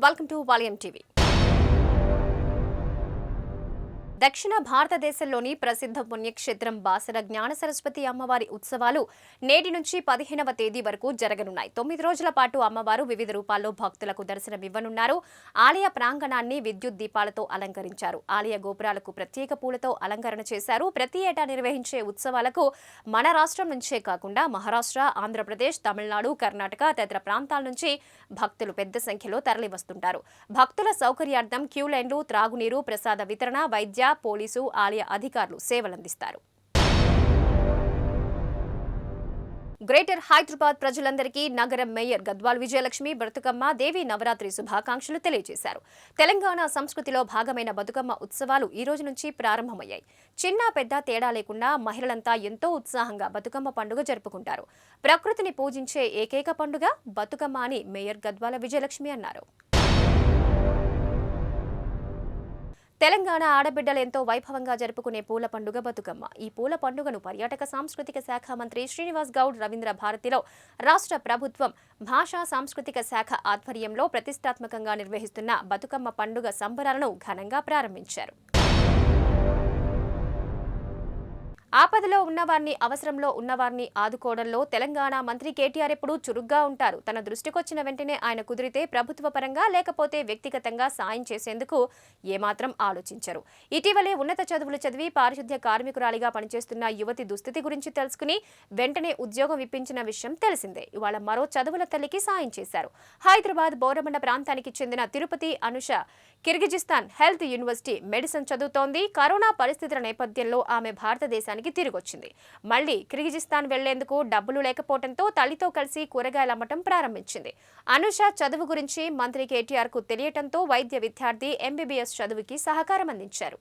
Welcome to Valium TV. దక్షిణ భారతదేశంలోని ప్రసిద్ధ పుణ్యక్షేత్రం బాసర జ్ఞాన సరస్వతి అమ్మవారి ఉత్సవాలు నేటి నుంచి 15వ తేదీ వరకు జరగనున్నాయి. 9 రోజుల పాటు అమ్మవారు వివిధ రూపాల్లో భక్తులకు దర్శనమివ్వనున్నారు. ఆలయ ప్రాంగణాన్ని విద్యుత్ దీపాలతో అలంకరించారు. ఆలయ గోపురాలకు ప్రత్యేక పూలతో అలంకరణ చేశారు. ప్రతి ఏటా నిర్వహించే ఉత్సవాలకు మన రాష్ట్రం నుంచే కాకుండా మహారాష్ట్ర, ఆంధ్రప్రదేశ్, తమిళనాడు, కర్ణాటక తదితర ప్రాంతాల నుంచి భక్తులు పెద్ద సంఖ్యలో తరలివస్తుంటారు. భక్తుల సౌకర్యార్థం క్యూ లైన్లు, త్రాగునీరు, ప్రసాద వితరణ, వైద్య, పోలీసు, ఆలయ అధికారులు సేవలందిస్తారు. గ్రేటర్ హైదరాబాద్ ప్రజలందరికీ నగర మేయర్ గద్వాల్ విజయలక్ష్మి బతుకమ్మ దేవి నవరాత్రి శుభాకాంక్షలు తెలియజేశారు. తెలంగాణ సంస్కృతిలో భాగమైన బతుకమ్మ ఉత్సవాలు ఈ రోజు నుంచి ప్రారంభమయ్యాయి. చిన్న పెద్ద తేడా లేకుండా మహిళలంతా ఎంతో ఉత్సాహంగా బతుకమ్మ పండుగ జరుపుకుంటారు. ప్రకృతిని పూజించే ఏకైక పండుగ బతుకమ్మ అని మేయర్ గద్వాల విజయలక్ష్మి అన్నారు. తెలంగాణ ఆడబిడ్డలు ఎంతో వైభవంగా జరుపుకునే పూల పండుగ బతుకమ్మ. ఈ పూల పండుగను పర్యాటక సాంస్కృతిక శాఖ మంత్రి శ్రీనివాస్ గౌడ్ రవీంద్ర భారతిలో రాష్ట్ర ప్రభుత్వం భాషా సాంస్కృతిక శాఖ ఆధ్వర్యంలో ప్రతిష్టాత్మకంగా నిర్వహిస్తున్న బతుకమ్మ పండుగ సంబరాలను ఘనంగా ప్రారంభించారు. ఆపదలో ఉన్నవారిని, అవసరంలో ఉన్నవారిని ఆదుకోవడంలో తెలంగాణ మంత్రి కేటీఆర్ ఎప్పుడూ చురుగ్గా ఉంటారు. తన దృష్టికొచ్చిన వెంటనే ఆయన కుదిరితే ప్రభుత్వ పరంగా లేకపోతే వ్యక్తిగతంగా సాయం చేసేందుకు ఏమాత్రం ఆలోచించరు. ఇటీవలే ఉన్నత చదువులు చదివి పారిశుద్ధ్య కార్మికురాలిగా పనిచేస్తున్న యువతి దుస్థితి గురించి తెలుసుకుని వెంటనే ఉద్యోగం ఇప్పించిన విషయం తెలిసిందే. ఇవాళ మరో చదువుల తల్లికి సాయం చేశారు. హైదరాబాద్ బోరబండ ప్రాంతానికి చెందిన Tirupati Anusha Kyrgyzstan health university medicine చదువుతోంది. కరోనా పరిస్థితుల నేపథ్యంలో ఆమె భారతదేశానికి తిరిగొచ్చింది. మళ్లీ కిర్గిజిస్తాన్ వెళ్లేందుకు డబ్బులు లేకపోవడంతో తల్లితో కలిసి కూరగాయలు అమ్మటం ప్రారంభించింది. అనుష చదువు గురించి మంత్రి కేటీఆర్ కు తెలియటంతో వైద్య విద్యార్థి ఎంబీబీఎస్ చదువుకి సహకారం అందించారు.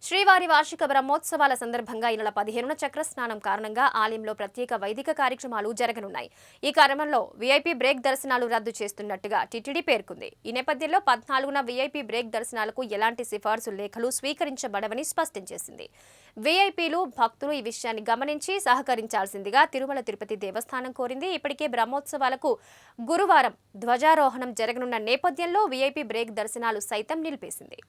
శ్రీవారి వార్షిక బ్రహ్మోత్సవాల సందర్భంగా ఈ నెల 15న చక్రస్నానం కారణంగా ఆలయంలో ప్రత్యేక వైదిక కార్యక్రమాలు జరగనున్నాయి. ఈ క్రమంలో వీఐపీ బ్రేక్ దర్శనాలు రద్దు చేస్తున్నట్టుగా టీటీడీ పేర్కొంది. ఈ నేపథ్యంలో 14న వీఐపీ బ్రేక్ దర్శనాలకు ఎలాంటి సిఫార్సు లేఖలు స్వీకరించబడవని స్పష్టం చేసింది. వీఐపీలు, భక్తులు ఈ విషయాన్ని గమనించి సహకరించాల్సిందిగా తిరుమల తిరుపతి దేవస్థానం కోరింది. ఇప్పటికే బ్రహ్మోత్సవాలకు గురువారం ధ్వజారోహణం జరగనున్న నేపథ్యంలో వీఐపీ బ్రేక్ దర్శనాలు సైతం నిలిపేసింది.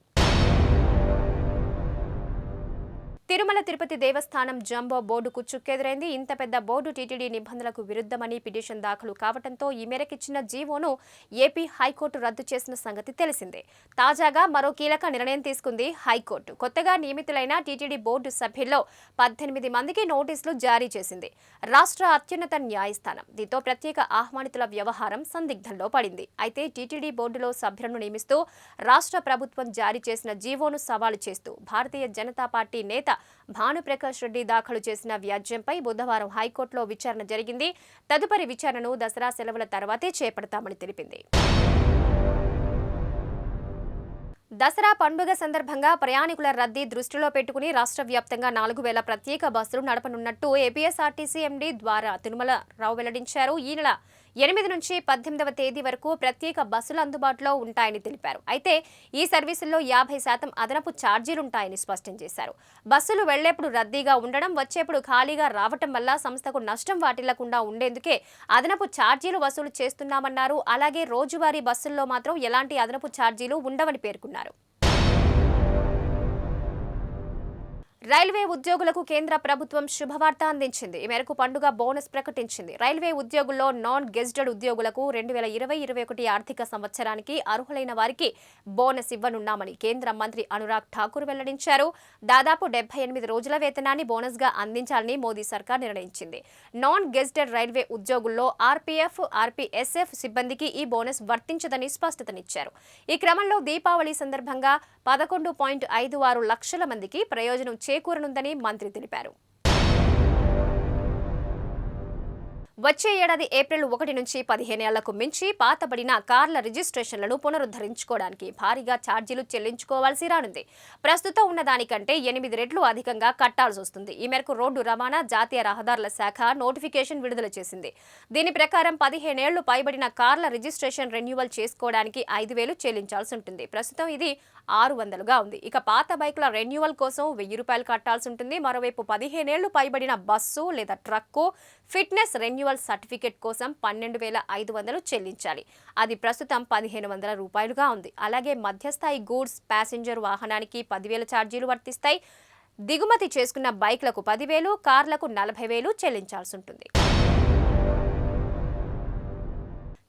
తిరుమల తిరుపతి దేవస్థానం జంబో బోర్డుకు చుక్కెదురైంది. ఇంత పెద్ద బోర్డు టీటీడీ నిబంధనలకు విరుద్ధమని పిటిషన్ దాఖలు కావడంతో ఈ మేరకిచ్చిన జీవోను ఏపీ హైకోర్టు రద్దు చేసిన సంగతి తెలిసిందే. తాజాగా మరో కీలక నిర్ణయం తీసుకుంది హైకోర్టు. కొత్తగా నియమితులైన టీటీడీ బోర్డు సభ్యుల్లో 18 మందికి నోటీసులు జారీ చేసింది రాష్ట్ర అత్యున్నత న్యాయస్థానం. దీంతో ప్రత్యేక ఆహ్వానితుల వ్యవహారం సందిగ్ధంలో పడింది. అయితే టీటీడీ బోర్డులో సభ్యులను నియమిస్తూ రాష్ట్ర ప్రభుత్వం జారీ చేసిన జీవోను సవాలు చేస్తూ భారతీయ జనతా పార్టీ నేత భానుప్రకాష్ రెడ్డి దాఖలు చేసిన వ్యాజ్యంపై బుధవారం హైకోర్టులో విచారణ జరిగింది. తదుపరి విచారణను దసరా సెలవుల తర్వాతే చేపడతామని తెలిపింది. దసరా పండుగ సందర్భంగా ప్రయాణికుల రద్దీ దృష్టిలో పెట్టుకుని రాష్ట్ర వ్యాప్తంగా 4000 ప్రత్యేక బస్సులు నడపనున్నట్టు ఏపీఎస్ఆర్టీసీ ఎండీ ద్వారా తిరుమలరావు వెల్లడించారు. ఈ నెల 8 నుంచి 18వ తేదీ వరకు ప్రత్యేక బస్సులు అందుబాటులో ఉంటాయని తెలిపారు. అయితే ఈ సర్వీసుల్లో 50% అదనపు ఛార్జీలుంటాయని స్పష్టం చేశారు. బస్సులు వెళ్లేప్పుడు రద్దీగా ఉండడం, వచ్చేప్పుడు ఖాళీగా రావటం వల్ల సంస్థకు నష్టం వాటిల్లకుండా ఉండేందుకే అదనపు ఛార్జీలు వసూలు చేస్తున్నామన్నారు. అలాగే రోజువారీ బస్సుల్లో మాత్రం ఎలాంటి అదనపు ఛార్జీలు ఉండవని పేర్కొన్నారు. రైల్వే ఉద్యోగులకు కేంద్ర ప్రభుత్వం శుభవార్త అందించింది. ఈ మేరకు పండుగ బోనస్ ప్రకటించింది. రైల్వే ఉద్యోగుల్లో నాన్ గెజిటెడ్ ఉద్యోగులకు 2020-21 ఆర్థిక సంవత్సరానికి అర్హులైన వారికి బోనస్ ఇవ్వనున్నామని కేంద్ర మంత్రి అనురాగ్ ఠాకూర్ వెల్లడించారు. దాదాపు 78 రోజుల వేతనాన్ని బోనస్ గా అందించాలని మోదీ సర్కార్ నిర్ణయించింది. నాన్ గెజిటెడ్ రైల్వే ఉద్యోగుల్లో ఆర్పీఎఫ్, ఆర్పీఎస్ఎఫ్ సిబ్బందికి ఈ బోనస్ వర్తించదని స్పష్టతనిచ్చారు. ఈ క్రమంలో దీపావళి సందర్భంగా 11.56 లక్షల మందికి ప్రయోజనం చేకూరనుందని మంత్రి తెలిపారు. వచ్చే ఏడాది ఏప్రిల్ 1 నుంచి 15 ఏళ్లకు మించి పాతబడిన కార్ల రిజిస్ట్రేషన్లను పునరుద్ధరించుకోవడానికి భారీగా ఛార్జీలు చెల్లించుకోవాల్సి రానుంది. ప్రస్తుతం ఉన్న దానికంటే 8 రెట్లు అధికంగా కట్టాల్సి వస్తుంది. ఈ మేరకు రోడ్డు రవాణా, జాతీయ రహదారుల శాఖ నోటిఫికేషన్ విడుదల చేసింది. దీని ప్రకారం 15 ఏళ్లు పైబడిన కార్ల రిజిస్ట్రేషన్ రెన్యువల్ చేసుకోవడానికి 5,000 చెల్లించాల్సి ఉంటుంది. ప్రస్తుతం ఇది 600గా ఉంది. ఇక పాత బైకుల రెన్యువల్ కోసం 1000 రూపాయలు కట్టాల్సి ఉంటుంది. మరోవైపు 15 ఏళ్లు పైబడిన బస్సు లేదా truck fitness renewal approval certificate కోసం 12,500 చెల్లించాలి. అది ప్రస్తుతం 1,500 రూపాయలుగా ఉంది. అలాగే మధ్యస్థాయి గూడ్స్ ప్యాసింజర్ వాహనానికి 10,000 ఛార్జీలు వర్తిస్తాయి. దిగుమతి చేసుకున్న బైక్లకు 10,000, కార్లకు 40,000 చెల్లించాల్సి ఉంటుంది.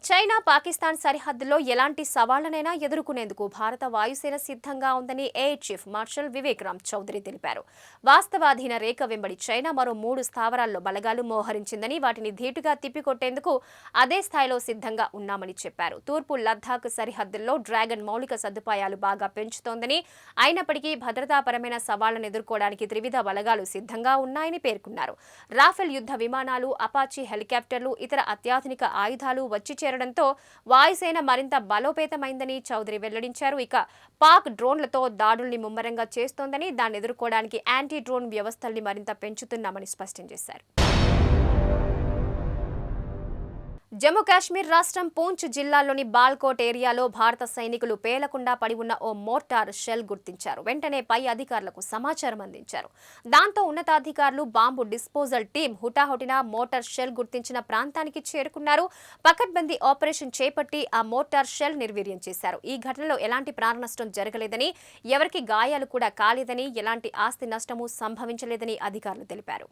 చైనా పాకిస్తాన్ సరిహద్దులో ఎలాంటి సవాళ్లనైనా ఎదుర్కొనేందుకు భారత వాయుసేన సిద్ధంగా ఉందని air chief marshal Vivek Ram Chaudhari తెలిపారు. వాస్తవాధీన రేఖ వెంబడి చైనా మరో 3 స్థావరాల్లో బలగాలు మోహరించిందని, వాటిని ధీటుగా తిప్పికొట్టేందుకు అదే స్థాయిలో సిద్ధంగా ఉన్నామని చెప్పారు. తూర్పు లద్దాఖ్ సరిహద్దుల్లో డ్రాగన్ మౌలిక సదుపాయాలు బాగా పెంచుతోందని, అయినప్పటికీ భద్రతాపరమైన సవాళ్లను ఎదుర్కోవడానికి త్రివిధ బలగాలు సిద్ధంగా ఉన్నాయని పేర్కొన్నారు. రాఫెల్ యుద్ధ విమానాలు, అపాచీ హెలికాప్టర్లు, ఇతర అత్యాధునిక ఆయుధాలు వచ్చి తో వాయుసేన మరింత బలోపేతమైందని చౌదరి వెల్లడించారు. ఇక పాక్ డ్రోన్లతో దాడుల్ని ముమ్మరంగా చేస్తోందని, దాన్ని ఎదుర్కోవడానికి యాంటీ డ్రోన్ వ్యవస్థల్ని మరింత పెంచుతున్నామని స్పష్టం చేశారు. జమ్మూ కాశ్మీర్ రాష్ట్రం పూంచ్ జిల్లాలోని బాల్కోట్ ఏరియాలో భారత సైనికులు పేలకుండా పడి ఉన్న ఓ మోర్టార్ షెల్ గుర్తించారు. వెంటనే పై అధికారులకు సమాచారం అందించారు. దాంతో ఉన్నతాధికారులు, బాంబు డిస్పోజల్ టీం హుటాహుటిన మోటార్ షెల్ గుర్తించిన ప్రాంతానికి చేరుకున్నారు. పకడ్బందీ ఆపరేషన్ చేపట్టి ఆ మోటార్ షెల్ నిర్వీర్యం చేశారు. ఈ ఘటనలో ఎలాంటి ప్రాణ నష్టం జరగలేదని, ఎవరికి గాయాలు కూడా కాలేదని, ఎలాంటి ఆస్తి నష్టమూ సంభవించలేదని అధికారులు తెలిపారు.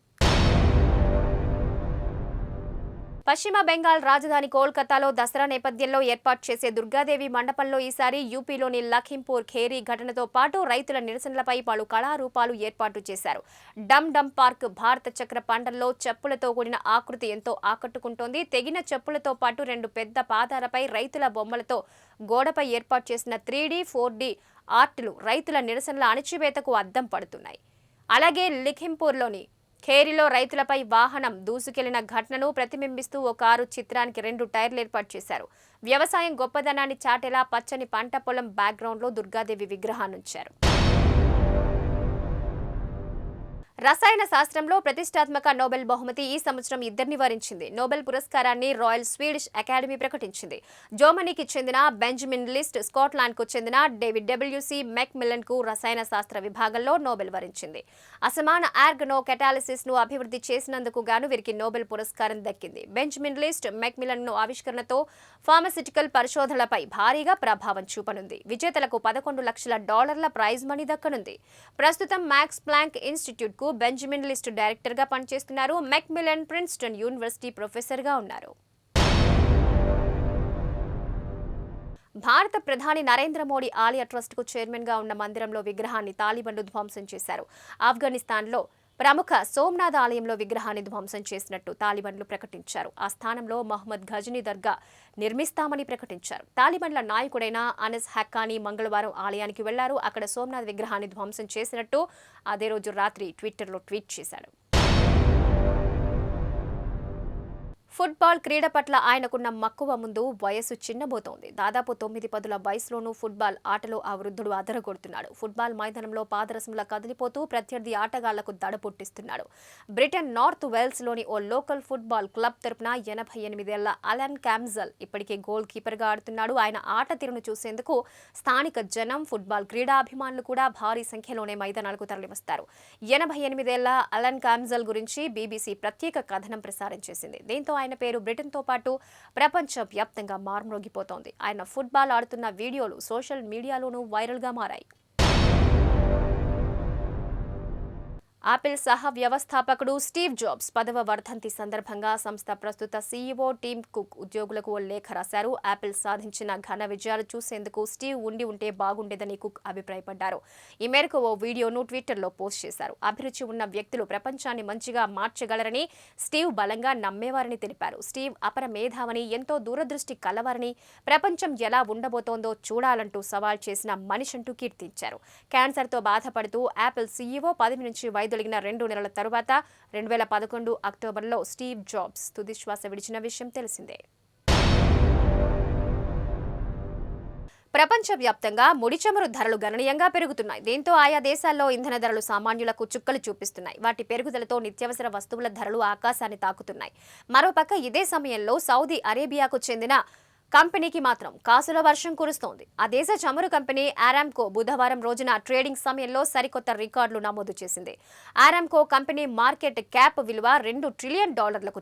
పశ్చిమ బెంగాల్ రాజధాని కోల్కతాలో దసరా నేపథ్యంలో ఏర్పాటు చేసే దుర్గాదేవి మండపంలో ఈసారి యూపీలోని లఖింపూర్ ఖేరీ ఘటనతో పాటు రైతుల నిరసనలపై పలు కళారూపాలు ఏర్పాటు చేశారు. డమ్ డమ్ పార్క్ భారత చక్ర పండల్లో చెప్పులతో కూడిన ఆకృతి ఎంతో ఆకట్టుకుంటోంది. తెగిన చెప్పులతో పాటు 2 పెద్ద పాదాలపై రైతుల బొమ్మలతో గోడపై ఏర్పాటు చేసిన 3D, 4D ఆర్టులు రైతుల నిరసనల అణచివేతకు అద్దం పడుతున్నాయి. అలాగే లఖింపూర్లోని ఖేరీలో రైతులపై వాహనం దూసుకెళ్లిన ఘటనను ప్రతిబింబిస్తూ ఓ కారు చిత్రానికి 2 టైర్లు ఏర్పాటు చేశారు. వ్యవసాయం గొప్పదనాన్ని చాటేలా పచ్చని పంట పొలం బ్యాక్గ్రౌండ్లో దుర్గాదేవి విగ్రహాన్ని ఉంచారు. రసాయన శాస్త్రంలో ప్రతిష్టాత్మక నోబెల్ బహుమతి ఈ సంవత్సరం ఇద్దరిని వరించింది. నోబెల్ పురస్కారాన్ని రాయల్ స్వీడిష్ అకాడమీ ప్రకటించింది. జర్మనీకి చెందిన బెంజమిన్ లిస్ట్, స్కాట్లాండ్కు చెందిన డేవిడ్ డబ్ల్యూసి మెక్మిల్లన్ కు రసాయన శాస్త్ర విభాగంలో నోబెల్ వరించింది. అసమాన ఆర్గనో కెటాలిసిస్ ను అభివృద్ధి చేసినందుకు గాను వీరికి నోబెల్ పురస్కారం దక్కింది. బెంజమిన్ లిస్ట్, మెక్మిల్లన్ ఆవిష్కరణతో ఫార్మాసిటికల్ పరిశోధనలపై భారీగా ప్రభావం చూపనుంది. విజేతలకు $11 లక్షల ప్రైజ్ మనీ దక్కనుంది. ప్రస్తుతం మ్యాక్స్ ప్లాంక్ ఇన్స్టిట్యూట్ కు బెంజమిన్ లిస్ట్ డైరెక్టర్ గా పనిచేస్తున్నారు. మెక్మిల్లన్ ప్రిన్స్టన్ యూనివర్సిటీ ప్రొఫెసర్ గా ఉన్నారు. భారత ప్రధాని నరేంద్ర మోడీ ఆలియా ట్రస్ట్ కు చైర్మన్ గా ఉన్న మందిరంలో విగ్రహాన్ని తాలిబన్లు ధ్వంసం చేశారు. ఆఫ్ఘనిస్తాన్లో ప్రముఖ సోమనాథ్ ఆలయంలో విగ్రహాన్ని ధ్వంసం చేసినట్టు తాలిబన్లు ప్రకటించారు. ఆ స్థానంలో మహమ్మద్ ఘజ్నీ దర్గా నిర్మిస్తామని ప్రకటించారు. తాలిబన్ల నాయకుడైన అనస్ హక్కానీ మంగళవారం ఆలయానికి వెళ్లారు. అక్కడ సోమనాథ్ విగ్రహాన్ని ధ్వంసం చేసినట్టు అదే రోజు రాత్రి ట్విట్టర్లో ట్వీట్ చేశాడు. ఫుట్బాల్ క్రీడ పట్ల ఆయనకున్న మక్కువ ముందు వయసు చిన్నబోతోంది. దాదాపు 9 వయసులోనూ ఫుట్బాల్ ఆటలో ఆ వృద్ధుడు అదరగొడుతున్నాడు. ఫుట్బాల్ మైదానంలో పాదరసంలా కదిలిపోతూ ప్రత్యర్థి ఆటగాళ్లకు దడ పుట్టిస్తున్నాడు. బ్రిటన్ నార్త్ వేల్స్ లోని ఓ లోకల్ ఫుట్బాల్ క్లబ్ తరపున 88 ఏళ్ల అలన్ క్యామ్జల్ ఇప్పటికే గోల్ కీపర్ గా ఆడుతున్నాడు. ఆయన ఆట తీరును చూసేందుకు స్థానిక జనం, ఫుట్బాల్ క్రీడాభిమానులు కూడా భారీ సంఖ్యలోనే మైదానాలకు తరలివస్తారు. 88 ఏళ్ల అలన్ క్యామ్జల్ గురించి బీబీసీ ప్రత్యేక కథనం ప్రసారం చేసింది. దీంతో ఆయన పేరు బ్రిటన్తో పాటు ప్రపంచ వ్యాప్తంగా మార్మోగిపోతోంది. ఆయన ఫుట్బాల్ ఆడుతున్న వీడియోలు సోషల్ మీడియాలోనూ వైరల్గా మారాయి. ఆపిల్ సహ వ్యవస్థాపకుడు స్టీవ్ జాబ్స్ 10వ వర్ధంతి సందర్భంగా సంస్థ ప్రస్తుత సీఈఓ టిమ్ కుక్ ఉద్యోగులకు ఓ లేఖ రాశారు. ఆపిల్ సాధించిన ఘన విజయాలు చూసేందుకు స్టీవ్ ఉంటే బాగుండేదని కుక్ అభిప్రాయపడ్డారు. ఈ మేరకు ఓ వీడియోను ట్విట్టర్లో పోస్ట్ చేశారు. అభిరుచి ఉన్న వ్యక్తులు ప్రపంచాన్ని మంచిగా మార్చగలరని స్టీవ్ బలంగా నమ్మేవారని తెలిపారు. స్టీవ్ అపర మేధావని, ఎంతో దూరదృష్టి కలవారని, ప్రపంచం ఎలా ఉండబోతోందో చూడాలంటూ సవాల్ చేసిన మనిషంటూ కీర్తించారు. క్యాన్సర్తో బాధపడుతూ ఆపిల్ సీఈఓ పదవి నుంచి తొలగిన 2 నెలల తరువాత 2011 అక్టోబర్లో స్టీవ్ జాబ్స్ తుదిశ్వాస విడిచిన విషయం తెలిసిందే. ప్రపంచవ్యాప్తంగా ముడి చమురు ధరలు గణనీయంగా పెరుగుతున్నాయి. దీంతో ఆయా దేశాల్లో ఇంధన ధరలు సామాన్యులకు చుక్కలు చూపిస్తున్నాయి. వాటి పెరుగుదలతో నిత్యావసర వస్తువుల ధరలు ఆకాశాన్ని తాకుతున్నాయి. మరోపక్క ఇదే సమయంలో సౌదీ అరేబియాకు చెందిన కంపెనీకి మాత్రం కాసుల వర్షం కురుస్తోంది. ఆ దేశ చమురు కంపెనీ ఆరామ్కో బుధవారం రోజున ట్రేడింగ్ సమయంలో సరికొత్త రికార్డులు నమోదు చేసింది. ఆరామ్కో కంపెనీ మార్కెట్ క్యాప్ విలువ $2 ట్రిలియన్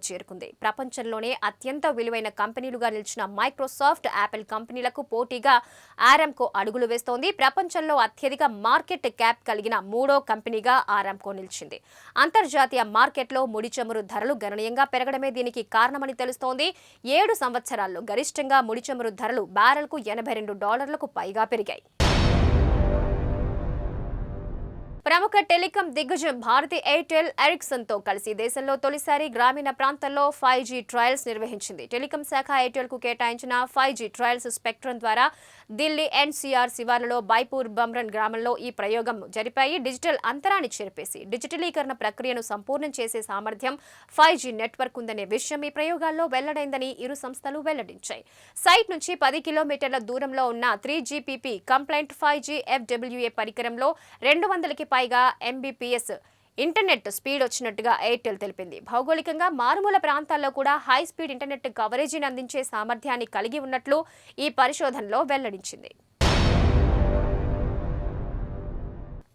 చేరుకుంది. ప్రపంచంలోనే అత్యంత విలువైన కంపెనీలుగా నిలిచిన మైక్రోసాఫ్ట్, యాపిల్ కంపెనీలకు పోటీగా ఆరామ్కో అడుగులు వేస్తోంది. ప్రపంచంలో అత్యధిక మార్కెట్ క్యాప్ కలిగిన మూడో కంపెనీగా ఆరామ్కో నిలిచింది. అంతర్జాతీయ మార్కెట్లో ముడి చమురు ధరలు గణనీయంగా పెరగడమే దీనికి కారణమని తెలుస్తోంది. 7 సంవత్సరాల్లో గరిష్టంగా ముడి చమురు ధరలు బ్యారెల్కు $82 పైగా పెరిగాయి. ప్రముఖ టెలికాం దిగ్గజం భారతి ఎయిర్టెల్ ఎరిక్సన్ తో కలిసి దేశంలో తొలిసారి గ్రామీణ ప్రాంతాల్లో 5G ట్రయల్స్ నిర్వహించింది. టెలికాం శాఖ ఎయిర్టెల్ కు కేటాయించిన 5G ట్రయల్స్ స్పెక్ట్రమ్ ద్వారా ఢిల్లీ ఎన్సీఆర్ శివార్లలో బైపూర్ బమ్రన్ గ్రామంలో ఈ ప్రయోగం జరిపాయి. డిజిటల్ అంతరాన్ని చెరిపేసి డిజిటలీకరణ ప్రక్రియను సంపూర్ణం చేసే సామర్థ్యం 5G నెట్వర్క్ ఉందనే విషయం ఈ ప్రయోగాల్లో వెల్లడైందని ఇరు సంస్థలు వెల్లడించాయి. సైట్ నుంచి 10 కిలోమీటర్ల దూరంలో ఉన్న 3GPP కంప్లైంట్ 5G FWA పరికరంలో 200కి పైగా Mbps ఇంటర్నెట్ స్పీడ్ వచ్చినట్టుగా ఎయిర్టెల్ తెలిపింది. భౌగోళికంగా మారుమూల ప్రాంతాల్లో కూడా హై స్పీడ్ ఇంటర్నెట్ కవరేజీని అందించే సామర్థ్యాన్ని కలిగి ఉన్నట్లు ఈ పరిశోధనలో వెల్లడించింది.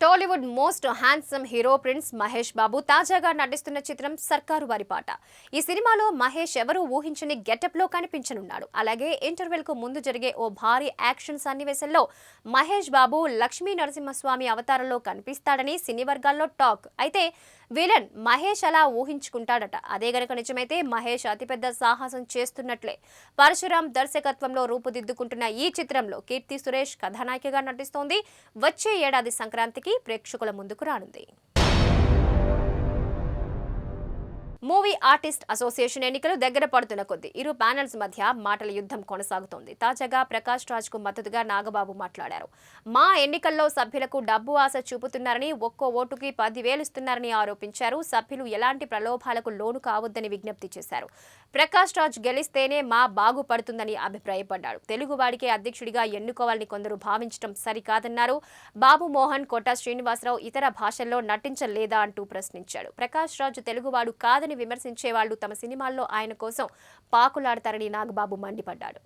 Tollywood most handsome hero prince Mahesh Babu తాజాగా నటిస్తున్న చిత్రం సర్కారు వారి పాట. ఈ సినిమాలో మహేష్ ఎవరూ ఊహించని గెటప్ లో కనిపించనున్నాడు. అలాగే ఇంటర్వెల్ కు ముందు జరిగే ఓ భారీ యాక్షన్ సన్నివేశంలో మహేష్ బాబు లక్ష్మీ నరసింహస్వామి అవతారంలో కనిపిస్తాడని సినీ వర్గాల్లో టాక్. అయితే విలన్ మహేష్ అలా ఊహించుకుంటాడట. అదే గనక నిజమైతే మహేష్ అతిపెద్ద సాహసం చేస్తున్నట్లే. పరశురాం దర్శకత్వంలో రూపుదిద్దుకుంటున్న ఈ చిత్రంలో కీర్తి సురేష్ కథానాయికగా నటిస్తోంది. వచ్చే ఏడాది సంక్రాంతికి ప్రేక్షకుల ముందుకు రానుంది. మూవీ ఆర్టిస్ట్ అసోసియేషన్ ఎన్నికలు దగ్గర పడుతున్న కొద్దీ ఇరు ప్యానెల్స్ మధ్య మాటల యుద్ధం కొనసాగుతోంది. తాజాగా ప్రకాష్ రాజ్ కు మద్దతుగా నాగబాబు మాట్లాడారు. మా ఎన్నికల్లో సభ్యులకు డబ్బు ఆశ చూపుతున్నారని, ఒక్కో ఓటుకి 10,000 ఇస్తున్నారని ఆరోపించారు. సభ్యులు ఎలాంటి ప్రలోభాలకు లోను కావద్దని విజ్ఞప్తి చేశారు. ప్రకాష్ రాజ్ గెలిస్తేనే మా బాగుపడుతుందని అభిప్రాయపడ్డాడు. తెలుగువాడికే అధ్యక్షుడిగా ఎన్నుకోవాలని కొందరు భావించడం సరికాదన్నారు. బాబు మోహన్, కోట శ్రీనివాసరావు ఇతర భాషల్లో నటించలేదా అంటూ ప్రశ్నించాడు. ప్రకాష్ రాజ్ తెలుగువాడు కాదని విమర్శించే వాళ్ళు తమ సినిమాల్లో ఆయన కోసం పాకులాడతారని నాగబాబు మండిపడ్డాడు.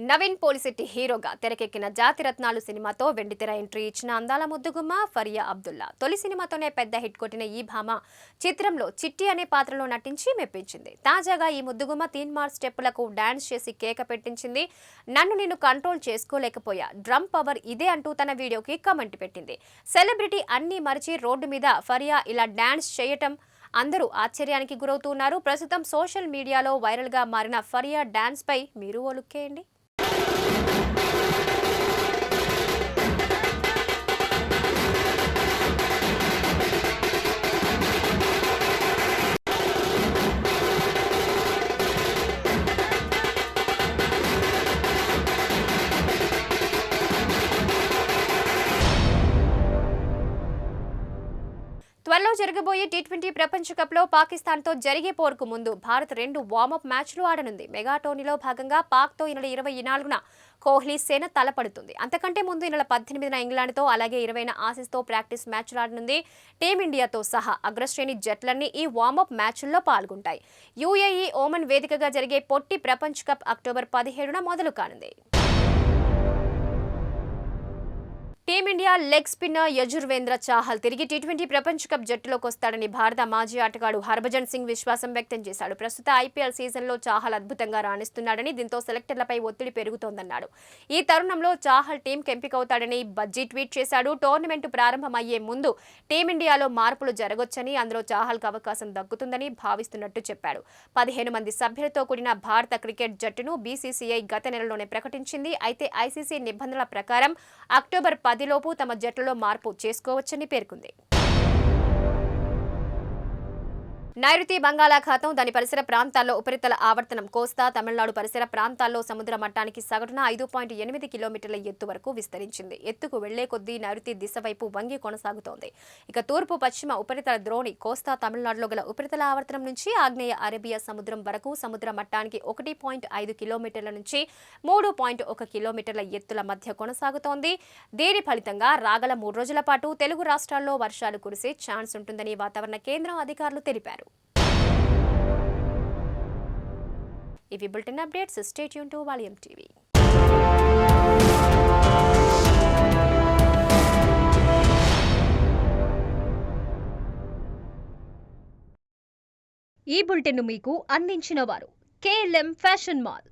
నవీన్ పోలిశెట్టి హీరోగా తెరకెక్కిన జాతిరత్నాలు సినిమాతో వెండితెర ఎంట్రీ ఇచ్చిన అందాల ముద్దుగుమ్మ ఫరియా అబ్దుల్లా. తొలి సినిమాతోనే పెద్ద హిట్ కొట్టిన ఈ భామ చిత్రంలో చిట్టి అనే పాత్రలో నటించి మెప్పించింది. తాజాగా ఈ ముద్దుగుమ్మ తీన్మార్ స్టెప్పులకు డాన్స్ చేసి కేక పెట్టించింది. నన్ను నేను కంట్రోల్ చేసుకోలేకపోయా, డ్రమ్ పవర్ ఇదే అంటూ తన వీడియోకి కామెంట్ పెట్టింది. సెలబ్రిటీ అన్ని మరిచి రోడ్డు మీద ఫరియా ఇలా డాన్స్ చేయటం అందరూ ఆశ్చర్యానికి గురవుతున్నారు. ప్రస్తుతం సోషల్ మీడియాలో వైరల్ గా మారిన ఫరియా డాన్స్ పై మీరు ఓ లుక్కేయండి. త్వరలో జరగబోయే టీ20 ప్రపంచ కప్లో పాకిస్తాన్తో జరిగే పోరుకు ముందు భారత్ 2 వార్మప్ మ్యాచ్లు ఆడనుంది. మెగా టోర్నీలో భాగంగా పాక్తో ఈ నెల 24న కోహ్లీ సేన తలపడుతుంది. అంతకంటే ముందు ఈ నెల 18న ఇంగ్లాండ్తో, అలాగే 20న ఆసీస్తో ప్రాక్టీస్ మ్యాచ్లు ఆడనుంది. టీమిండియాతో సహా అగ్రశ్రేణి జట్లన్నీ ఈ వార్మప్ మ్యాచ్ల్లో పాల్గొంటాయి. యూఏఈ, ఓమన్ వేదికగా జరిగే పొట్టి ప్రపంచ కప్ అక్టోబర్ 17న మొదలు కానుంది. టీమిండియా లెగ్ స్పిన్నర్ యజుర్వేంద్ర చాహల్ తిరిగి టీ20 ప్రపంచ కప్ జట్టులోకి వస్తాడని భారత మాజీ ఆటగాడు హర్భజన్ సింగ్ విశ్వాసం వ్యక్తం చేశాడు. ప్రస్తుత ఐపీఎల్ సీజన్లో చాహల్ అద్భుతంగా రాణిస్తున్నాడని, దీంతో సెలెక్టర్లపై ఒత్తిడి పెరుగుతోందన్నాడు. ఈ తరుణంలో చాహల్ టీంకి ఎంపికవుతాడని బజ్జీ ట్వీట్ చేశాడు. టోర్నమెంటు ప్రారంభమయ్యే ముందు టీమిండియాలో మార్పులు జరగొచ్చని, అందులో చాహల్కు అవకాశం దక్కుతుందని భావిస్తున్నట్టు చెప్పాడు. 15 మంది సభ్యులతో కూడిన భారత క్రికెట్ జట్టును బీసీసీఐ గత నెలలోనే ప్రకటించింది. అయితే ఐసీసీ నిబంధనల ప్రకారం అక్టోబర్ 10లోపు తమ జట్టులో మార్పు చేసుకోవచ్చని పేర్కొంది. నైరుతి బంగాళాఖాతం, దాని పరిసర ప్రాంతాల్లో ఉపరితల ఆవర్తనం కోస్తా, తమిళనాడు పరిసర ప్రాంతాల్లో సముద్ర మట్టానికి సగటున 5.8 కిలోమీటర్ల ఎత్తు వరకు విస్తరించింది. ఎత్తుకు వెళ్లే కొద్దీ నైరుతి దిశ వైపు వంగి కొనసాగుతోంది. ఇక తూర్పు పశ్చిమ ఉపరితల ద్రోణి కోస్తా, తమిళనాడులో గల ఉపరితల ఆవర్తనం నుంచి ఆగ్నేయ అరేబియా సముద్రం వరకు సముద్ర మట్టానికి 1.5 కిలోమీటర్ల నుంచి 3.1 కిలోమీటర్ల ఎత్తుల మధ్య కొనసాగుతోంది. దీని ఫలితంగా రాగల 3 రోజుల పాటు తెలుగు రాష్ట్రాల్లో వర్షాలు కురిసే ఛాన్స్ ఉంటుందని వాతావరణ కేంద్రం అధికారులు తెలిపారు. ఇవి bulletin updates. Stay tune to volume TV. ఈ బులెటిన్ మీకు అందించిన వారు KLM ఫ్యాషన్ మాల్.